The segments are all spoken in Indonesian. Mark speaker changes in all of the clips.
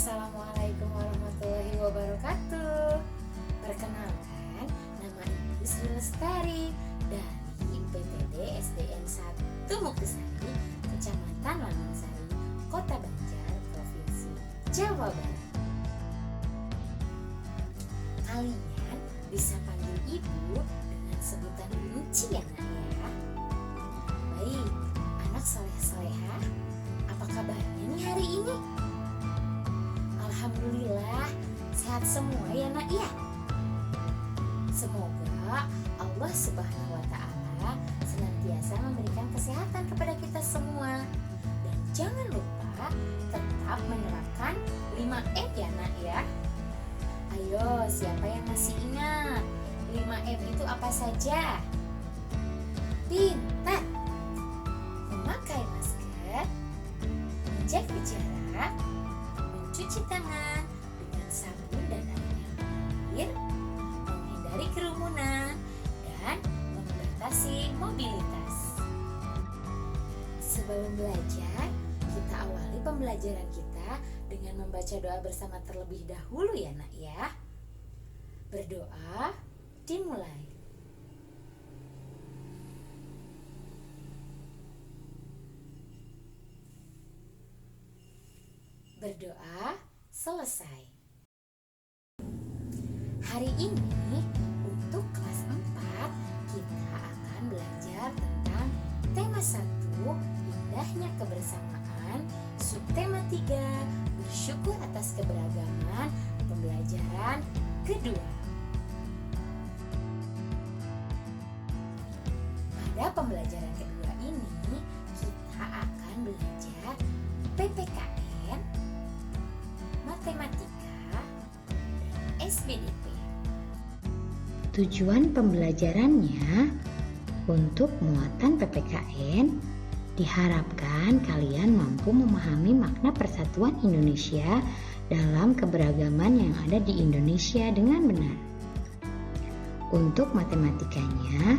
Speaker 1: Assalamualaikum warahmatullahi wabarakatuh. Perkenalkan, nama Ibu Sri Lestari dari PTD SDN 1 Muktisari, Kecamatan Lamansari, Kota Banjar, Provinsi Jawa Barat. Kalian bisa panggil Ibu dengan sebutan Unci ya nak ya. Baik, anak soleh-solehah, apa kabarnya nih hari ini? Alhamdulillah sehat semua ya nak ya. Semoga Allah Subhanahu wa Ta'ala senantiasa memberikan kesehatan kepada kita semua. Dan jangan lupa tetap menerapkan 5M ya nak ya. Ayo, siapa yang masih ingat 5M itu apa saja? Pintar, memakai masker, menjaga jarak, mencuci tangan dengan sabun dan air yang mengalir, menghindari kerumunan, dan membatasi mobilitas. Sebelum belajar, kita awali pembelajaran kita dengan membaca doa bersama terlebih dahulu ya nak ya. Berdoa dimulai. Berdoa selesai. Hari ini untuk kelas 4 kita akan belajar tentang tema 1, indahnya kebersamaan, subtema 3, bersyukur atas keberagaman, pembelajaran kedua. Pada pembelajaran kedua ini kita akan belajar PPKN, matematika, dan SBDP.
Speaker 2: Tujuan pembelajarannya untuk muatan PPKN diharapkan kalian mampu memahami makna persatuan Indonesia dalam keberagaman yang ada di Indonesia dengan benar. Untuk matematikanya,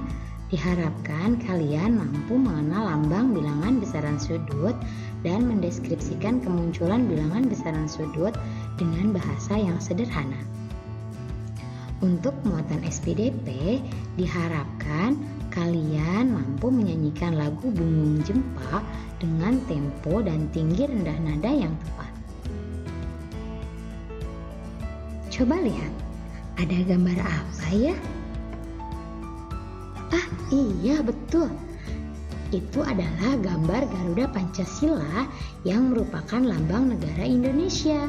Speaker 2: diharapkan kalian mampu mengenal lambang bilangan besaran sudut dan mendeskripsikan kemunculan bilangan besaran sudut dengan bahasa yang sederhana. Untuk muatan SPDP, diharapkan kalian mampu menyanyikan lagu Bungung Jempa dengan tempo dan tinggi rendah nada yang tepat. Coba lihat, ada gambar apa ya? Ah, iya betul. Itu adalah gambar Garuda Pancasila yang merupakan lambang negara Indonesia.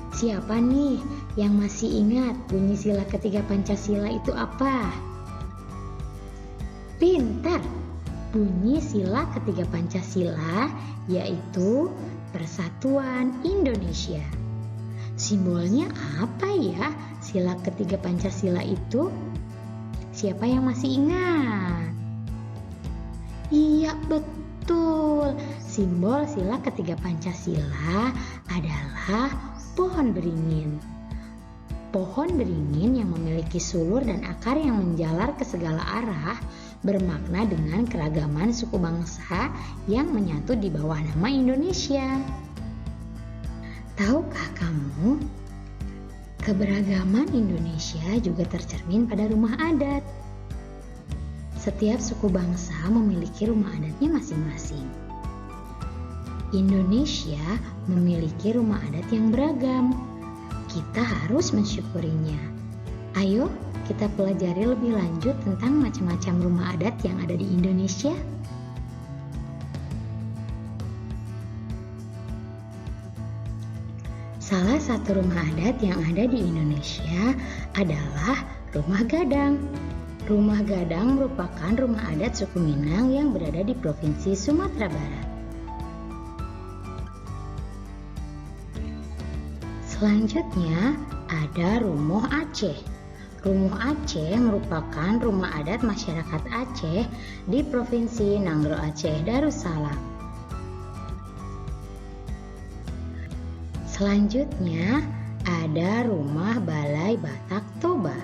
Speaker 2: Siapa nih yang masih ingat bunyi sila ketiga Pancasila itu apa? Pintar! Bunyi sila ketiga Pancasila yaitu Persatuan Indonesia. Simbolnya apa ya sila ketiga Pancasila itu? Siapa yang masih ingat? Iya betul, simbol sila ketiga Pancasila adalah pohon beringin. Pohon beringin yang memiliki sulur dan akar yang menjalar ke segala arah bermakna dengan keragaman suku bangsa yang menyatu di bawah nama Indonesia. Tahukah kamu, keberagaman Indonesia juga tercermin pada rumah adat. Setiap suku bangsa memiliki rumah adatnya masing-masing. Indonesia memiliki rumah adat yang beragam. Kita harus mensyukurinya. Ayo kita pelajari lebih lanjut tentang macam-macam rumah adat yang ada di Indonesia. Salah satu rumah adat yang ada di Indonesia adalah Rumah Gadang. Rumah Gadang merupakan rumah adat suku Minang yang berada di Provinsi Sumatera Barat. Selanjutnya ada Rumoh Aceh. Rumoh Aceh merupakan rumah adat masyarakat Aceh di Provinsi Nanggroe Aceh Darussalam. Selanjutnya ada Rumah Balai Batak Toba.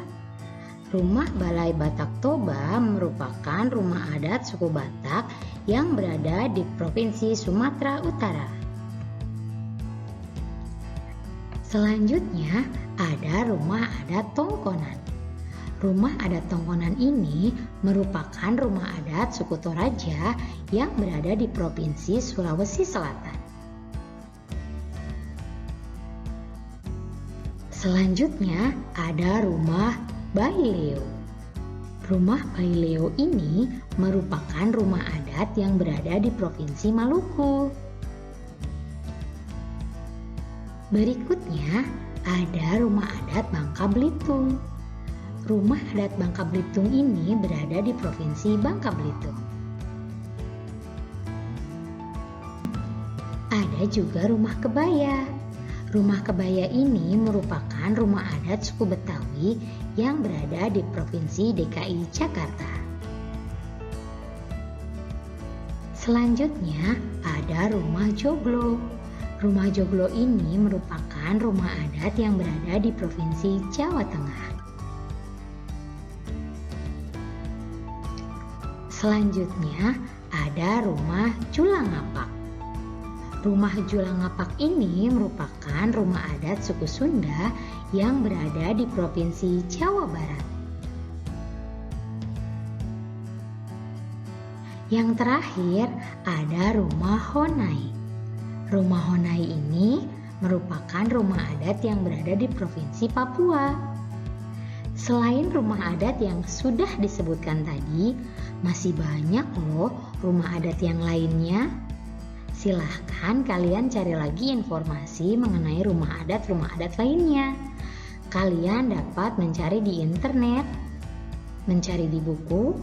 Speaker 2: Rumah Balai Batak Toba merupakan rumah adat suku Batak yang berada di Provinsi Sumatera Utara. Selanjutnya ada rumah adat Tongkonan. Rumah adat Tongkonan ini merupakan rumah adat suku Toraja yang berada di Provinsi Sulawesi Selatan. Selanjutnya ada rumah Baileo. Rumah Baileo ini merupakan rumah adat yang berada di Provinsi Maluku. Berikutnya ada rumah adat Bangka Belitung. Rumah adat Bangka Belitung ini berada di Provinsi Bangka Belitung. Ada juga rumah kebaya. Rumah kebaya ini merupakan rumah adat suku Betawi yang berada di Provinsi DKI Jakarta. Selanjutnya ada rumah joglo. Rumah joglo ini merupakan rumah adat yang berada di Provinsi Jawa Tengah. Selanjutnya ada rumah Julangapak. Rumah Julangapak ini merupakan rumah adat suku Sunda yang berada di Provinsi Jawa Barat. Yang terakhir ada rumah Honai. Rumah Honai ini merupakan rumah adat yang berada di Provinsi Papua. Selain rumah adat yang sudah disebutkan tadi, masih banyak loh rumah adat yang lainnya. Silahkan kalian cari lagi informasi mengenai rumah adat lainnya. Kalian dapat mencari di internet, mencari di buku,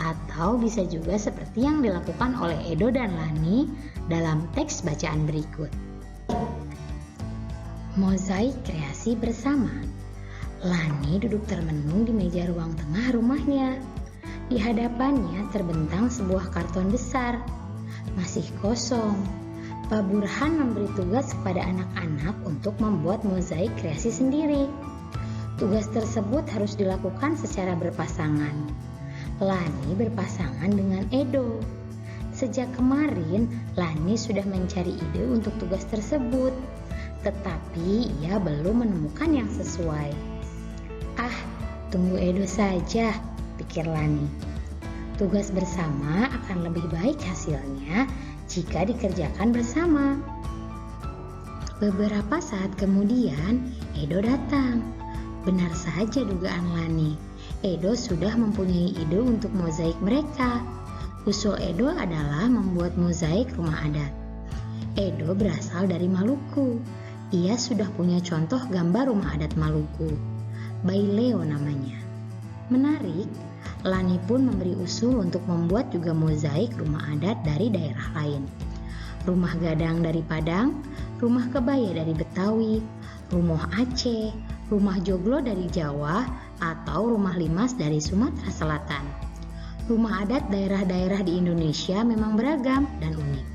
Speaker 2: atau bisa juga seperti yang dilakukan oleh Edo dan Lani dalam teks bacaan berikut. Mozaik kreasi bersama. Lani duduk termenung di meja ruang tengah rumahnya. Di hadapannya terbentang sebuah karton besar. Masih kosong. Pak Burhan memberi tugas kepada anak-anak untuk membuat mozaik kreasi sendiri. Tugas tersebut harus dilakukan secara berpasangan. Lani berpasangan dengan Edo. Sejak kemarin, Lani sudah mencari ide untuk tugas tersebut, tetapi ia belum menemukan yang sesuai. Ah, tunggu Edo saja, pikir Lani. Tugas bersama akan lebih baik hasilnya jika dikerjakan bersama. Beberapa saat kemudian, Edo datang. Benar saja dugaan Lani. Edo sudah mempunyai ide untuk mozaik mereka. Usul Edo adalah membuat mozaik rumah adat. Edo berasal dari Maluku. Ia sudah punya contoh gambar rumah adat Maluku. Baileo namanya. Menarik, Lani pun memberi usul untuk membuat juga mozaik rumah adat dari daerah lain. Rumah gadang dari Padang, rumah kebaya dari Betawi, rumah Aceh, rumah joglo dari Jawa, atau rumah limas dari Sumatera Selatan. Rumah adat daerah-daerah di Indonesia memang beragam dan unik.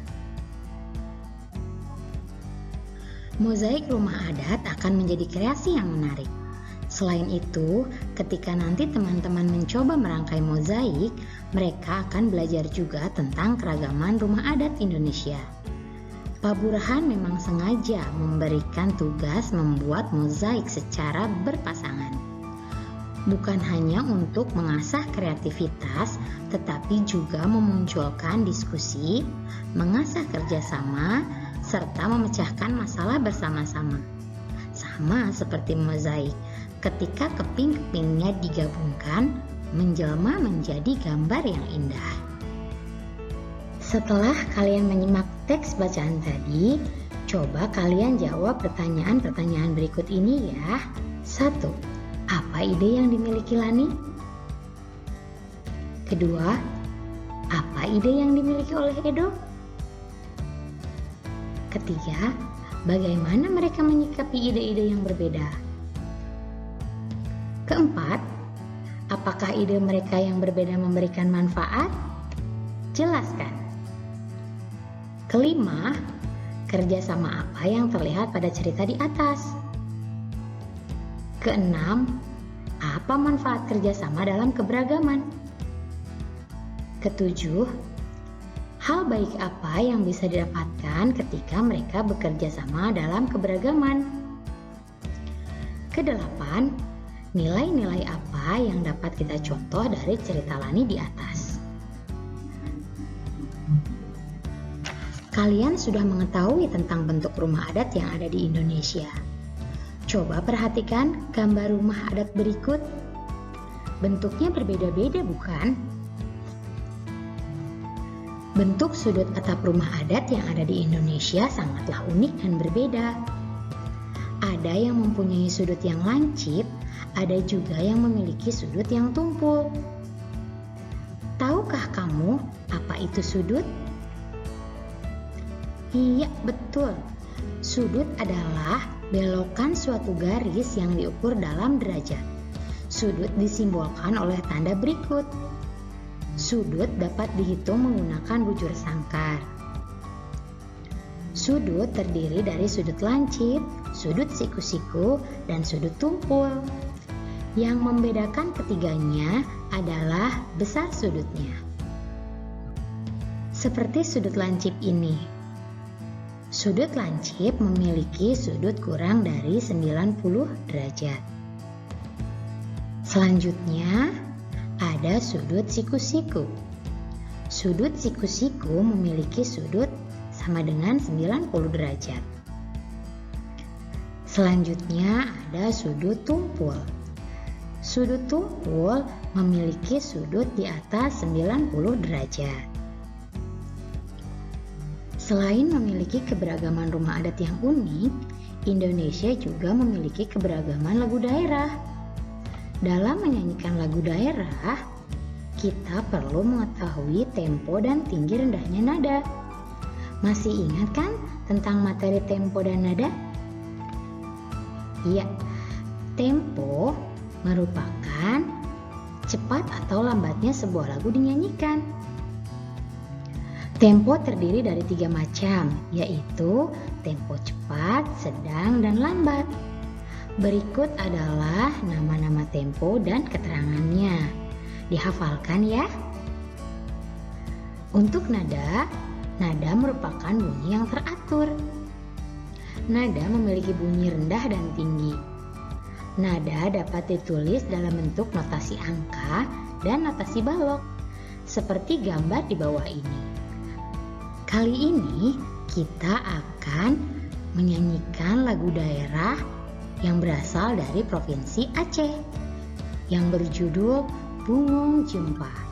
Speaker 2: Mozaik rumah adat akan menjadi kreasi yang menarik. Selain itu, ketika nanti teman-teman mencoba merangkai mozaik, mereka akan belajar juga tentang keragaman rumah adat Indonesia. Pak Burhan memang sengaja memberikan tugas membuat mozaik secara berpasangan. Bukan hanya untuk mengasah kreativitas, tetapi juga memunculkan diskusi, mengasah kerjasama, serta memecahkan masalah bersama-sama. Sama seperti mozaik, ketika keping-kepingnya digabungkan, menjelma menjadi gambar yang indah. Setelah kalian menyimak teks bacaan tadi, coba kalian jawab pertanyaan-pertanyaan berikut ini ya. 1. Apa ide yang dimiliki Lani? Kedua, apa ide yang dimiliki oleh Edo? Ketiga, bagaimana mereka menyikapi ide-ide yang berbeda? Keempat, apakah ide mereka yang berbeda memberikan manfaat? Jelaskan. Kelima, kerjasama apa yang terlihat pada cerita di atas? Keenam, apa manfaat kerjasama dalam keberagaman? Ketujuh, hal baik apa yang bisa didapatkan ketika mereka bekerja sama dalam keberagaman? Kedelapan, nilai-nilai apa yang dapat kita contoh dari cerita Lani di atas? Kalian sudah mengetahui tentang bentuk rumah adat yang ada di Indonesia. Coba perhatikan gambar rumah adat berikut. Bentuknya berbeda-beda, bukan? Bentuk sudut atap rumah adat yang ada di Indonesia sangatlah unik dan berbeda. Ada yang mempunyai sudut yang lancip, ada juga yang memiliki sudut yang tumpul. Tahukah kamu apa itu sudut? Iya, betul. Sudut adalah belokan suatu garis yang diukur dalam derajat. Sudut disimbolkan oleh tanda berikut. Sudut dapat dihitung menggunakan bujur sangkar. Sudut terdiri dari sudut lancip, sudut siku-siku, dan sudut tumpul. Yang membedakan ketiganya adalah besar sudutnya. Seperti sudut lancip ini. Sudut lancip memiliki sudut kurang dari 90 derajat. Selanjutnya, ada sudut siku-siku. Sudut siku-siku memiliki sudut sama dengan 90 derajat. Selanjutnya ada sudut tumpul. Sudut tumpul memiliki sudut di atas 90 derajat. Selain memiliki keberagaman rumah adat yang unik, Indonesia juga memiliki keberagaman lagu daerah. Dalam menyanyikan lagu daerah, kita perlu mengetahui tempo dan tinggi rendahnya nada. Masih ingat kan tentang materi tempo dan nada? Iya, tempo merupakan cepat atau lambatnya sebuah lagu dinyanyikan. Tempo terdiri dari 3 macam, yaitu tempo cepat, sedang, dan lambat. Berikut adalah nama-nama tempo dan keterangannya. Dihafalkan ya. Untuk nada merupakan bunyi yang teratur. Nada memiliki bunyi rendah dan tinggi. Nada dapat ditulis dalam bentuk notasi angka dan notasi balok, seperti gambar di bawah ini. Kali ini kita akan menyanyikan lagu daerah yang berasal dari Provinsi Aceh yang berjudul Bungung Jumpa.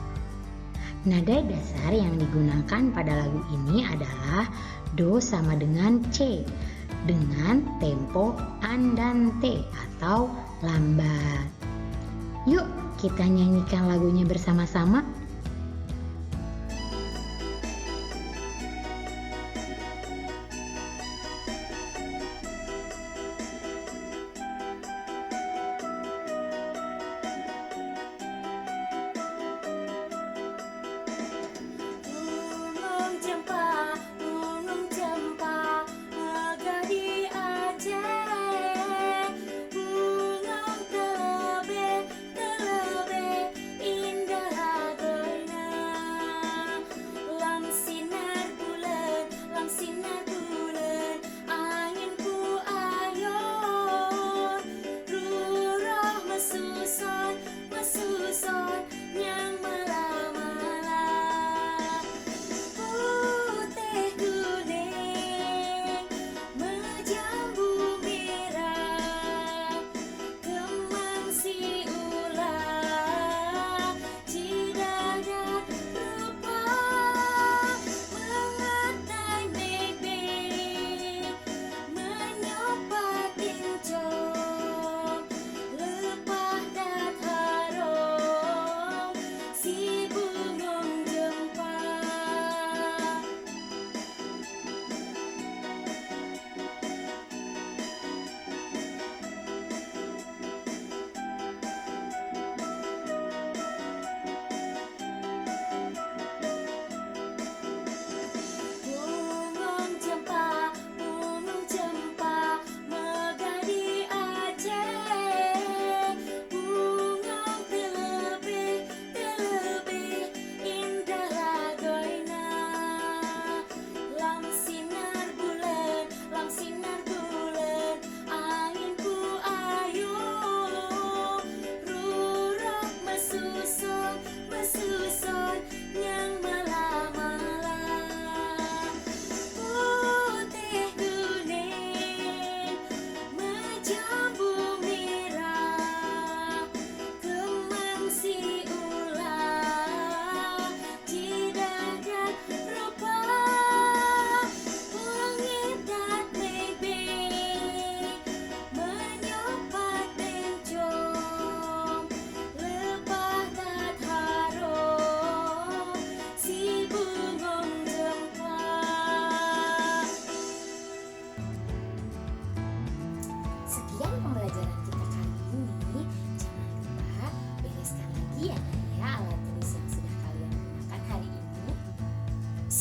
Speaker 2: Nada dasar yang digunakan pada lagu ini adalah Do sama dengan C dengan tempo andante atau lambat. Yuk kita nyanyikan lagunya bersama-sama.
Speaker 1: Gunung Cempa, megah di Aceh. Gunung Telebe, indah lagu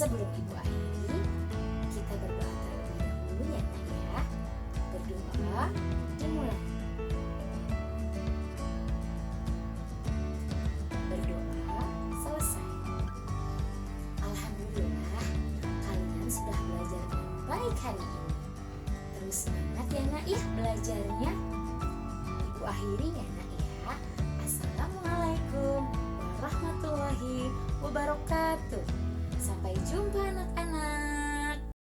Speaker 1: Sebelum Ibu akhiri, kita berdoa terlebih dahulu ya Nak ya. Berdoa dimulai. Berdoa selesai. Alhamdulillah, kalian sudah belajar dengan baik hari ini. Terus semangat ya Nak ya belajarnya. Ibu akhiri ya Nak ya. Assalamualaikum warahmatullahi wabarakatuh. Sampai jumpa anak-anak.